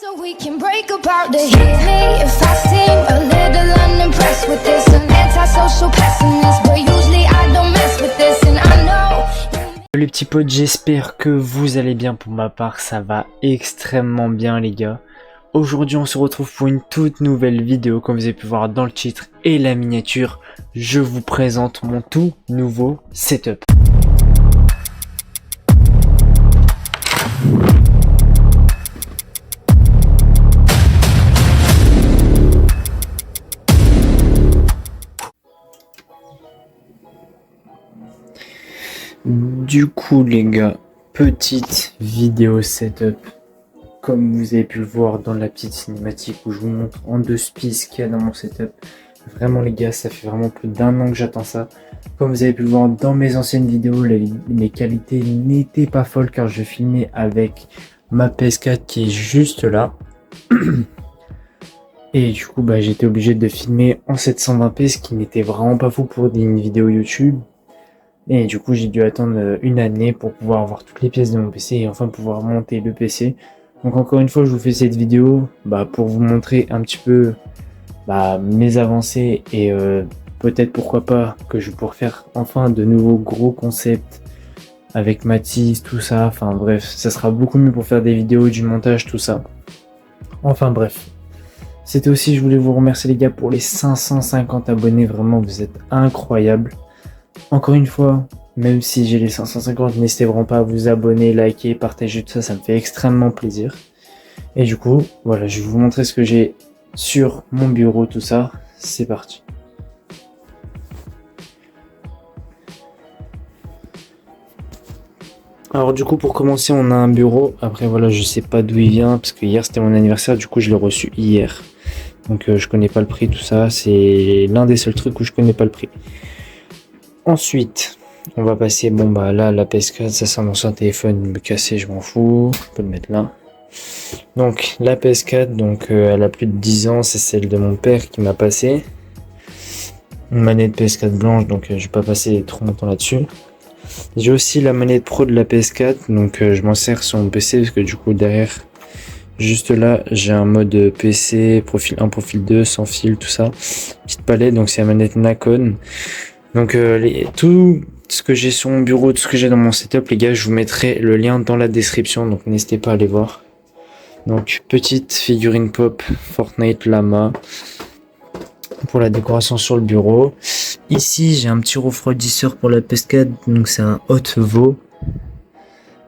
So we can break apart the hit me if I seem a little unimpressed with this. An antisocial pessimist, but usually I don't mess with this, and I know. Les petits potes, j'espère que vous allez bien. Pour ma part, ça va extrêmement bien les gars. Aujourd'hui, on se retrouve pour une toute nouvelle vidéo. Comme vous avez pu voir dans le titre et la miniature, je vous présente mon tout nouveau setup. Du coup les gars, petite vidéo setup. Comme vous avez pu le voir dans la petite cinématique où je vous montre en deux spies ce qu'il y a dans mon setup. Vraiment les gars, ça fait vraiment plus d'un an que j'attends ça. Comme vous avez pu le voir dans mes anciennes vidéos, les qualités n'étaient pas folles car je filmais avec ma PS4 qui est juste là. Et du coup j'étais obligé de filmer en 720p, ce qui n'était vraiment pas fou pour une vidéo YouTube. Et du coup j'ai dû attendre une année pour pouvoir avoir toutes les pièces de mon PC et enfin pouvoir monter le PC. Donc encore une fois je vous fais cette vidéo pour vous montrer un petit peu mes avancées et peut-être pourquoi pas que je pourrais faire enfin de nouveaux gros concepts avec Matisse, tout ça. Enfin bref, ça sera beaucoup mieux pour faire des vidéos, du montage, tout ça. Enfin bref. C'était aussi, je voulais vous remercier les gars pour les 550 abonnés, vraiment vous êtes incroyables. Encore une fois, même si j'ai les 550, n'hésitez vraiment pas à vous abonner, liker, partager, tout ça, ça me fait extrêmement plaisir. Et du coup, voilà, je vais vous montrer ce que j'ai sur mon bureau, tout ça. C'est parti. Alors du coup, pour commencer, on a un bureau. Après, voilà, je sais pas d'où il vient, parce que hier, c'était mon anniversaire, du coup, je l'ai reçu hier. Donc, je connais pas le prix, tout ça. C'est l'un des seuls trucs où je connais pas le prix. Ensuite, on va passer, là, la PS4, ça c'est un ancien téléphone, me casser, je m'en fous, on peut le mettre là. Donc, la PS4, elle a plus de 10 ans, c'est celle de mon père qui m'a passé. Une manette PS4 blanche, donc je vais pas passer trop longtemps là-dessus. J'ai aussi la manette pro de la PS4, donc je m'en sers sur mon PC, parce que du coup, derrière, juste là, j'ai un mode PC, profil 1, profil 2, sans fil, tout ça. Petite palette, donc c'est la manette Nacon. Donc tout ce que j'ai sur mon bureau, tout ce que j'ai dans mon setup, les gars, je vous mettrai le lien dans la description, donc n'hésitez pas à aller voir. Donc petite figurine pop Fortnite Lama pour la décoration sur le bureau. Ici j'ai un petit refroidisseur pour la PS4, donc c'est un Hotvo.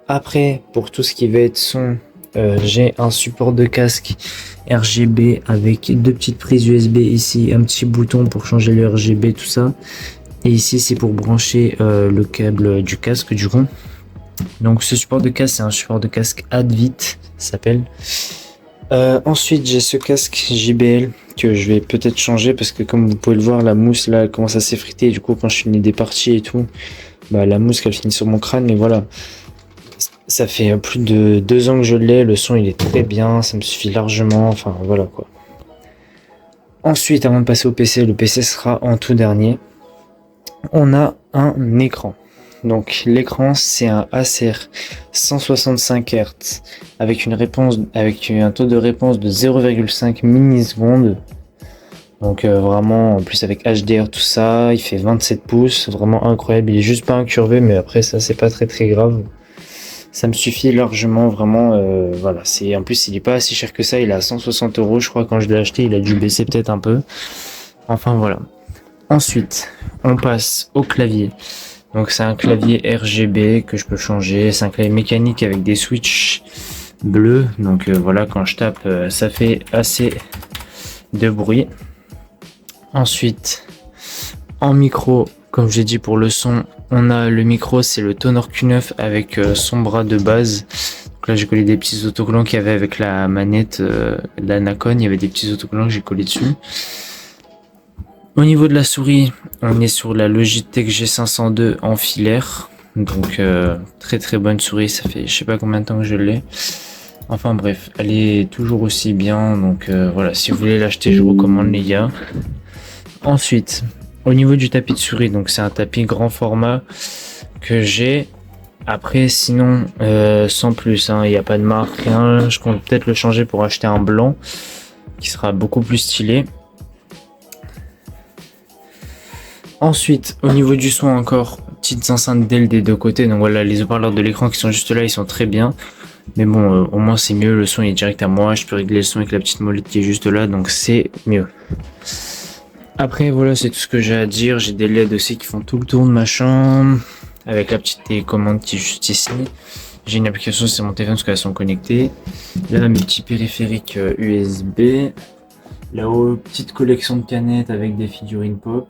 Après pour tout ce qui va être son, j'ai un support de casque RGB avec deux petites prises USB ici, un petit bouton pour changer le RGB, tout ça. Et ici c'est pour brancher le câble du casque du coup. Donc ce support de casque, c'est un support de casque Advit, ça s'appelle. Ensuite j'ai ce casque JBL que je vais peut-être changer parce que comme vous pouvez le voir, la mousse là elle commence à s'effriter. Et du coup quand je finis des parties et tout, la mousse qu'elle finit sur mon crâne. Mais voilà, ça fait plus de 2 ans que je l'ai, le son il est très bien, ça me suffit largement, enfin voilà quoi. Ensuite avant de passer au PC, le PC sera en tout dernier. On a un écran. Donc l'écran c'est un Acer 165 Hz avec un taux de réponse de 0,5 millisecondes. Donc vraiment en plus avec HDR tout ça, il fait 27 pouces, vraiment incroyable. Il est juste pas incurvé, mais après ça c'est pas très grave. Ça me suffit largement, vraiment. Voilà, en plus il est pas assez cher que ça, il est à 160 €. Je crois quand je l'ai acheté il a dû baisser peut-être un peu. Enfin voilà. Ensuite, on passe au clavier. Donc c'est un clavier RGB que je peux changer. C'est un clavier mécanique avec des switches bleus. Donc voilà, quand je tape, ça fait assez de bruit. Ensuite, en micro, comme j'ai dit pour le son, on a le micro, c'est le Tonor Q9 avec son bras de base. Donc là j'ai collé des petits autocollants qu'il y avait avec la manette la Nacon. Il y avait des petits autocollants que j'ai collés dessus. Au niveau de la souris, on est sur la Logitech G502 en filaire. Donc très bonne souris, ça fait je sais pas combien de temps que je l'ai. Enfin bref, elle est toujours aussi bien. Donc voilà, si vous voulez l'acheter, je vous recommande les gars. Ensuite, au niveau du tapis de souris, donc c'est un tapis grand format que j'ai Après, sinon, sans plus, hein, il n'y a pas de marque, rien. Je compte peut-être le changer pour acheter un blanc qui sera beaucoup plus stylé. Ensuite, au niveau du son encore, petites enceintes Dell des deux côtés. Donc voilà, les haut-parleurs de l'écran qui sont juste là, ils sont très bien. Mais bon, au moins c'est mieux, le son est direct à moi. Je peux régler le son avec la petite molette qui est juste là, donc c'est mieux. Après voilà, c'est tout ce que j'ai à dire. J'ai des LED aussi qui font tout le tour de ma chambre. Avec la petite télécommande qui est juste ici. J'ai une application sur mon téléphone parce qu'elles sont connectées. Là, mes petits périphériques USB. Là-haut, petite collection de canettes avec des figurines pop.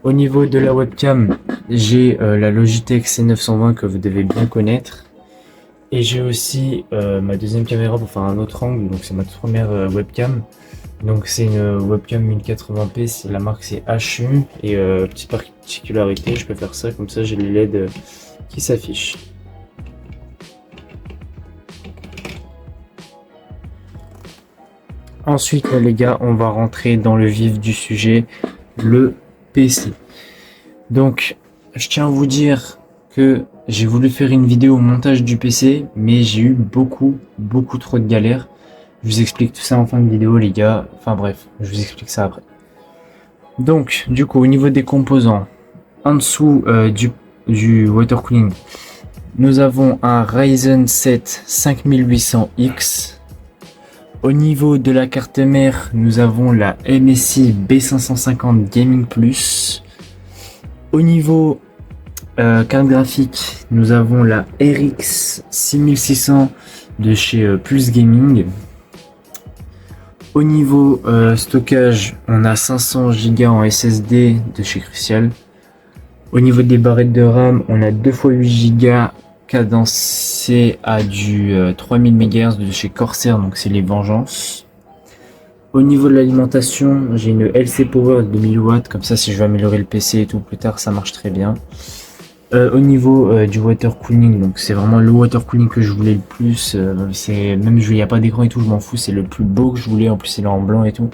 Au niveau de la webcam, j'ai la Logitech C920 que vous devez bien connaître. Et j'ai aussi ma deuxième caméra pour faire un autre angle. Donc c'est ma toute première webcam. Donc c'est une webcam 1080p, la marque c'est HU. Et petite particularité, je peux faire ça, comme ça j'ai les LED qui s'affichent. Ensuite les gars, on va rentrer dans le vif du sujet, le PC. Donc je tiens à vous dire que j'ai voulu faire une vidéo au montage du PC, mais j'ai eu beaucoup trop de galères. Je vous explique tout ça en fin de vidéo les gars, enfin bref, je vous explique ça après. Donc du coup au niveau des composants, en dessous du water cooling, nous avons un Ryzen 7 5800X. Au niveau de la carte mère, nous avons la MSI B550 Gaming Plus. Au niveau carte graphique, nous avons la RX 6600 de chez Plus Gaming. Au niveau stockage, on a 500 Go en SSD de chez Crucial. Au niveau des barrettes de RAM, on a 2 x 8 Go cadencé à du 3000 MHz de chez Corsair, donc c'est les Vengeances. Au niveau de l'alimentation, j'ai une LC Power de 1000 watts, comme ça si je veux améliorer le PC et tout plus tard, ça marche très bien. Au niveau du water cooling, donc c'est vraiment le water cooling que je voulais le plus. C'est même il n'y a pas d'écran et tout, je m'en fous, c'est le plus beau que je voulais. En plus, il est en blanc et tout.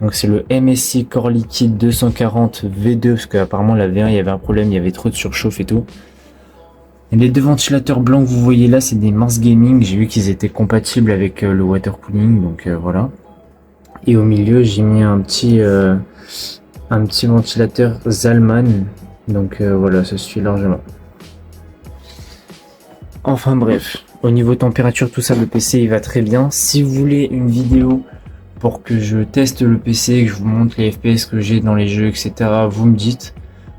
Donc c'est le MSI Core Liquid 240 V2 parce qu'apparemment la V1 il y avait un problème, il y avait trop de surchauffe et tout. Et les deux ventilateurs blancs que vous voyez là, c'est des Mars Gaming. J'ai vu qu'ils étaient compatibles avec le water cooling, donc voilà. Et au milieu, j'ai mis un petit ventilateur Zalman. Donc voilà, ça suffit largement. Enfin bref, au niveau température, tout ça, le PC il va très bien. Si vous voulez une vidéo pour que je teste le PC, que je vous montre les FPS que j'ai dans les jeux, etc., vous me dites.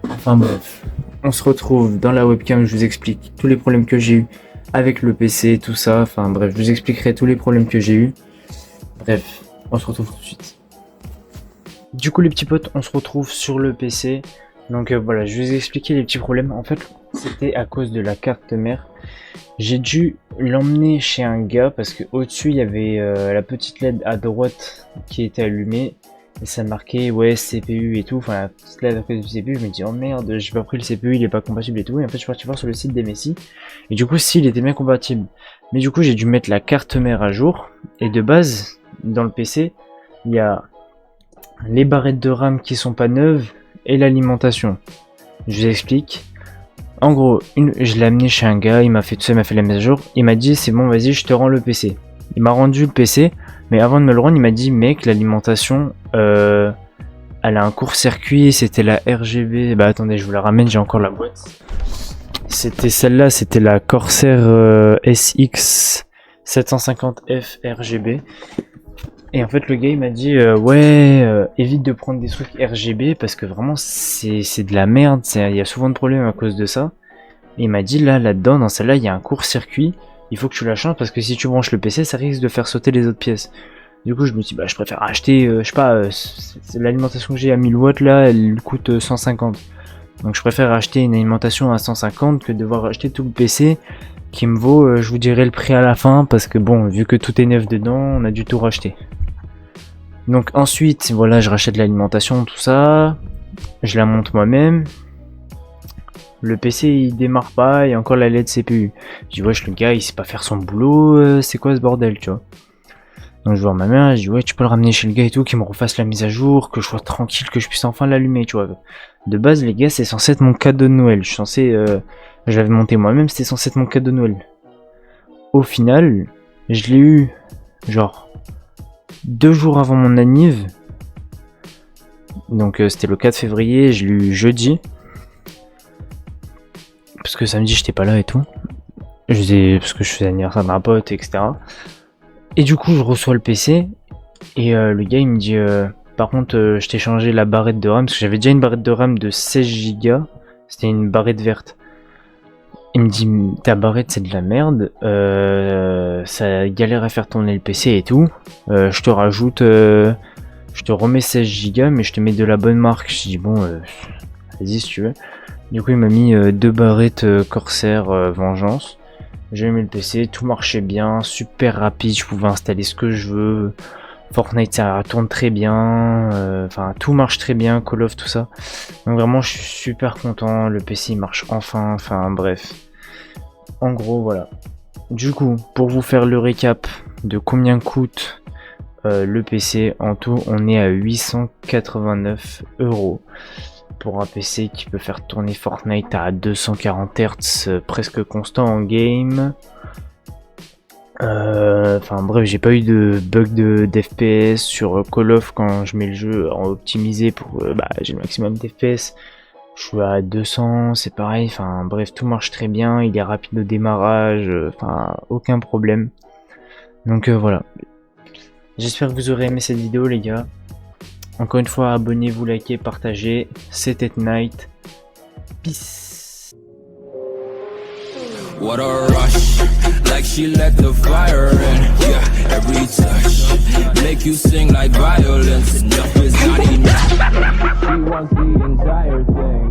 Enfin bref, on se retrouve dans la webcam, je vous explique tous les problèmes que j'ai eu avec le PC, tout ça. Enfin bref, je vous expliquerai tous les problèmes que j'ai eu. Bref, on se retrouve tout de suite. Du coup les petits potes, on se retrouve sur le PC. Donc voilà, je vais vous expliquer les petits problèmes. En fait, c'était à cause de la carte mère. J'ai dû l'emmener chez un gars parce que au-dessus, il y avait la petite LED à droite qui était allumée. Et ça marquait, ouais, CPU et tout. Enfin, la petite LED à côté du CPU, je me dis, oh merde, j'ai pas pris le CPU, il est pas compatible et tout. Et en fait, je suis parti voir sur le site d'MSI. Et du coup, si, il était bien compatible. Mais du coup, j'ai dû mettre la carte mère à jour. Et de base, dans le PC, il y a les barrettes de RAM qui sont pas neuves et l'alimentation. Je vous explique. En gros, je l'ai amené chez un gars, il m'a fait tout ça, il m'a fait la mise à jour. Il m'a dit, c'est bon, vas-y, je te rends le PC. Il m'a rendu le PC, mais avant de me le rendre, il m'a dit, mec, l'alimentation, elle a un court-circuit, c'était la RGB. Bah attendez, je vous la ramène, j'ai encore la boîte. C'était celle-là, c'était la Corsair SX 750F RGB. Et en fait le gars il m'a dit évite de prendre des trucs RGB parce que vraiment c'est de la merde, il y a souvent de problèmes à cause de ça. Et il m'a dit là-dedans dans celle-là il y a un court-circuit, il faut que tu la changes parce que si tu branches le PC ça risque de faire sauter les autres pièces. Du coup je me suis dit bah je préfère acheter, je sais pas, l'alimentation que j'ai à 1000 watts là elle coûte 150. Donc je préfère acheter une alimentation à 150 que de devoir acheter tout le PC qui me vaut, je vous dirai le prix à la fin parce que bon vu que tout est neuf dedans on a dû tout racheter. Donc ensuite, voilà, je rachète l'alimentation, tout ça. Je la monte moi-même. Le PC, il démarre pas, il y a encore la LED CPU. Je dis, wesh, le gars, il sait pas faire son boulot, c'est quoi ce bordel, tu vois. Donc je vois ma mère, je dis ouais tu peux le ramener chez le gars et tout, qu'il me refasse la mise à jour, que je sois tranquille, que je puisse enfin l'allumer, tu vois. De base les gars c'est censé être mon cadeau de Noël, je suis censé, je l'avais monté moi-même, c'était censé être mon cadeau de Noël. Au final, je l'ai eu genre 2 jours avant mon anniv, donc c'était le 4 février, je l'ai eu jeudi, parce que samedi j'étais pas là et tout, parce que je faisais l'anniversaire d'un pote, etc. Et du coup je reçois le PC, et le gars il me dit par contre je t'ai changé la barrette de RAM, parce que j'avais déjà une barrette de RAM de 16 Go, c'était une barrette verte. Il me dit ta barrette c'est de la merde, ça galère à faire tourner le PC et tout, je te rajoute, je te remets 16 Go mais je te mets de la bonne marque. Je dis bon vas-y si tu veux. Du coup il m'a mis 2 barrettes Corsair Vengeance. J'ai mis le PC, tout marchait bien, super rapide, je pouvais installer ce que je veux. Fortnite ça tourne très bien, enfin tout marche très bien, Call of tout ça. Donc vraiment je suis super content, le PC il marche enfin, bref. En gros voilà. Du coup pour vous faire le récap de combien coûte le PC, en tout on est à 889 € pour un PC qui peut faire tourner Fortnite à 240 Hz presque constant en game. Enfin bref, j'ai pas eu de bug d'FPS sur Call of quand je mets le jeu en optimisé pour j'ai le maximum d'FPS. Je suis à 200, c'est pareil, enfin bref, tout marche très bien, il est rapide au démarrage, enfin aucun problème. Donc voilà. J'espère que vous aurez aimé cette vidéo les gars. Encore une fois, abonnez-vous, likez, partagez. C'était Night. Peace. What a rush, like she let the fire in, yeah, every touch, make you sing like violence, enough is not enough, she wants the entire thing.